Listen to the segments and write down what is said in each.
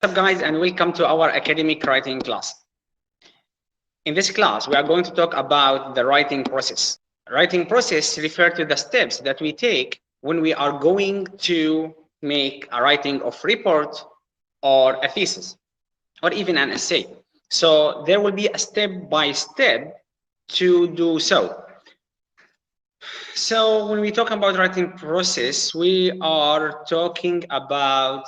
What's up guys, and welcome to our academic writing class. In this class we are going to talk about the writing process. Writing process refers to the steps that we take when we are going to make a writing of report or a thesis or even an essay. So there will be a step by step to do so. So when we talk about writing process, we are talking about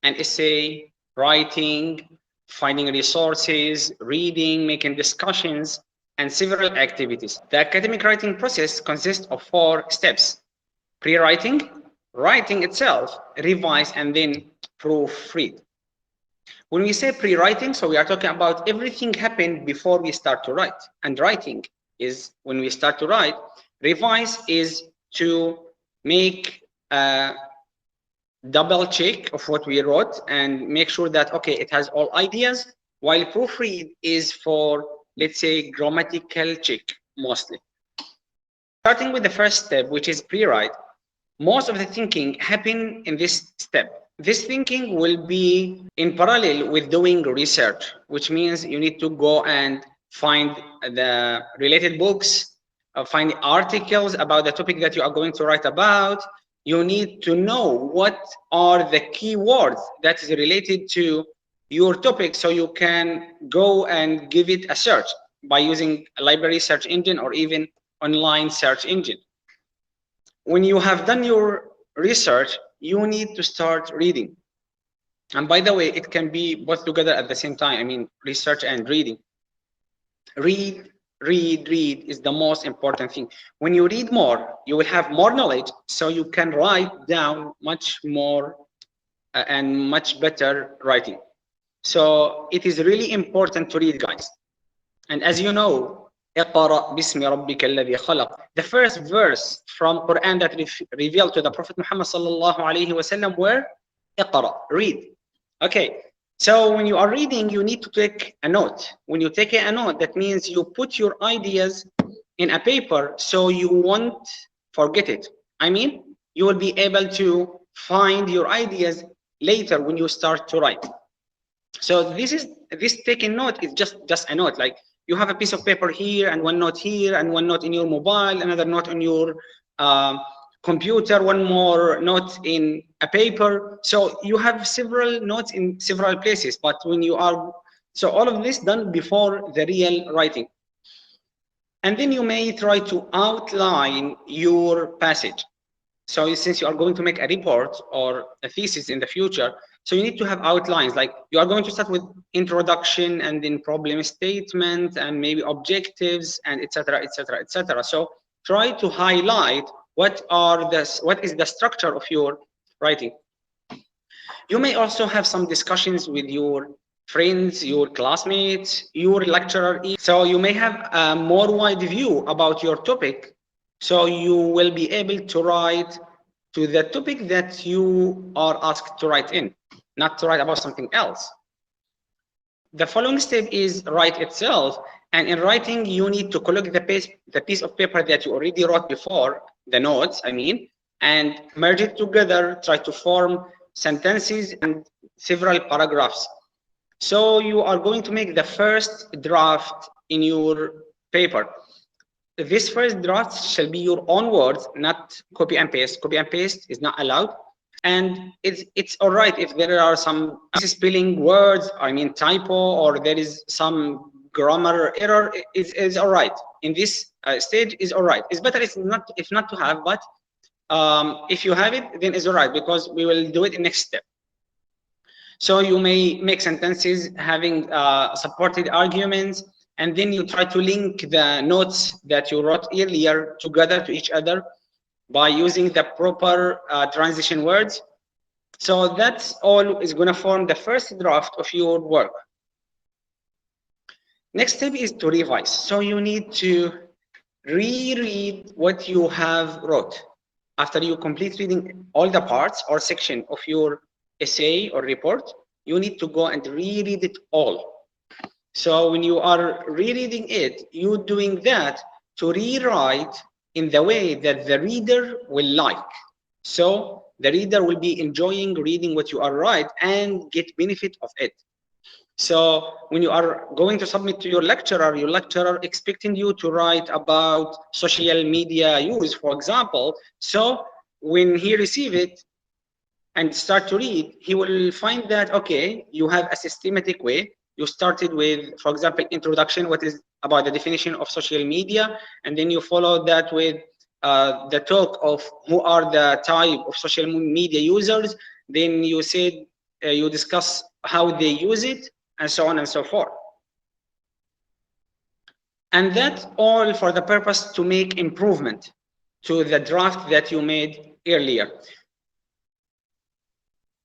an essay, writing, finding resources, reading, making discussions, and several activities. The academic writing process consists of 4 steps: pre-writing, writing itself, revise, and then proofread. When we say pre-writing, so we are talking about everything happened before we start to write. And writing is when we start to write. Revise is to make a double check of what we wrote and make sure that, okay, it has all ideas, while proofread is for, let's say, grammatical check mostly. Starting with the first step, which is pre-write, most of the thinking happen in this step. This thinking will be in parallel with doing research, which means you need to go and find the related books, find articles about the topic that you are going to write about. You need to know what are the keywords that is related to your topic, so you can go and give it a search by using a library search engine or even online search engine. When you have done your research, you need to start reading. And by the way, it can be both together at the same time. I mean, research and reading. Read is the most important thing. When you read more, you will have more knowledge, so you can write down much more and much better writing. So it is really important to read, guys. And as you know, اقرأ باسم ربك الذي خلق. The first verse from Quran that revealed to the Prophet Muhammad sallallahu alaihi wasallam were اقرأ, read. Okay, so when you are reading, you need to take a note. When you take a note, that means you put your ideas in a paper so you won't forget it. I mean, you will be able to find your ideas later when you start to write. So this taking note is just a note. Like, you have a piece of paper here and one note here and one note in your mobile, another note on your computer, one more note in a paper. So you have several notes in several places, but when you are, so all of this done before the real writing. And then you may try to outline your passage. So since you are going to make a report or a thesis in the future, so you need to have outlines. Like, you are going to start with introduction and then problem statement and maybe objectives and etc., etc., etc. So try to highlight what is the structure of your writing. You may also have some discussions with your friends, your classmates, your lecturer. So you may have a more wide view about your topic, so you will be able to write to the topic that you are asked to write in, not to write about something else. The following step is write itself, and in writing you need to collect the piece of paper that you already wrote before, the notes I mean, and merge it together, try to form sentences and several paragraphs. So you are going to make the first draft in your paper. This first draft shall be your own words, not copy and paste. Copy and paste is not allowed. And it's all right if there are some spelling words, I mean typo, or there is some grammar error. Is all right in this stage. Is all right. It's better if not to have, but if you have it, then it's all right, because we will do it in next step. So you may make sentences having supported arguments, and then you try to link the notes that you wrote earlier together to each other by using the proper transition words. So that's all is going to form the first draft of your work. Next step is to revise. So you need to reread what you have wrote. After you complete reading all the parts or section of your essay or report, you need to go and reread it all. So when you are rereading it, you're doing that to rewrite in the way that the reader will like. So the reader will be enjoying reading what you are write and get benefit of it. So when you are going to submit to your lecturer expecting you to write about social media use, for example. So when he receive it and start to read, he will find that, okay, you have a systematic way. You started with, for example, introduction, what is about the definition of social media, and then you follow that with the talk of who are the type of social media users. Then you said you discuss how they use it, and so on and so forth. And that all for the purpose to make improvement to the draft that you made earlier.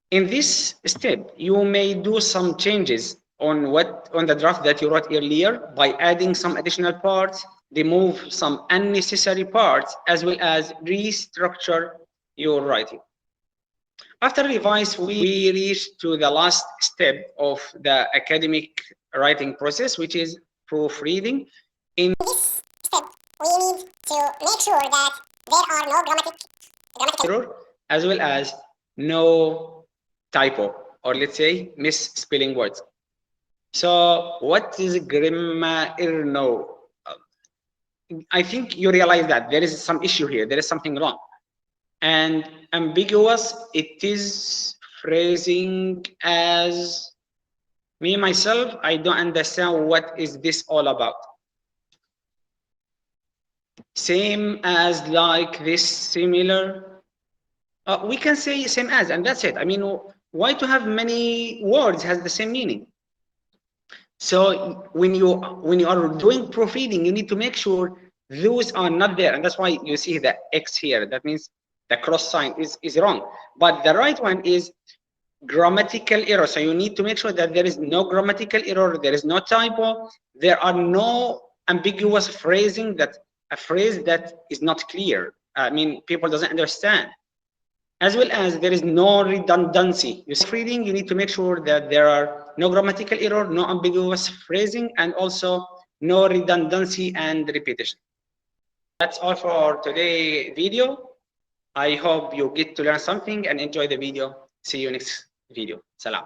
In this step, you may do some changes on the draft that you wrote earlier by adding some additional parts, remove some unnecessary parts, as well as restructure your writing. After revise, we reach to the last step of the academic writing process, which is proofreading. In this step, we need to make sure that there are no grammatical error, as well as no typo, or let's say misspelling words. So what is grammar error? No, I think you realize that there is some issue here. There is something wrong. And ambiguous, it is phrasing as me myself, I don't understand what is this all about. Same as, like this, similar. We can say same as, and that's it. I mean, why to have many words has the same meaning? So when you are doing proofreading, you need to make sure those are not there, and that's why you see the X here. That means the cross sign is wrong, but the right one is grammatical error. So you need to make sure that there is no grammatical error, there is no typo, there are no ambiguous phrasing, that a phrase that is not clear. I mean, people doesn't understand. As well as there is no redundancy. You see, reading, you need to make sure that there are no grammatical error, no ambiguous phrasing, and also no redundancy and repetition. That's all for today's video. I hope you get to learn something and enjoy the video. See you next video. Salam.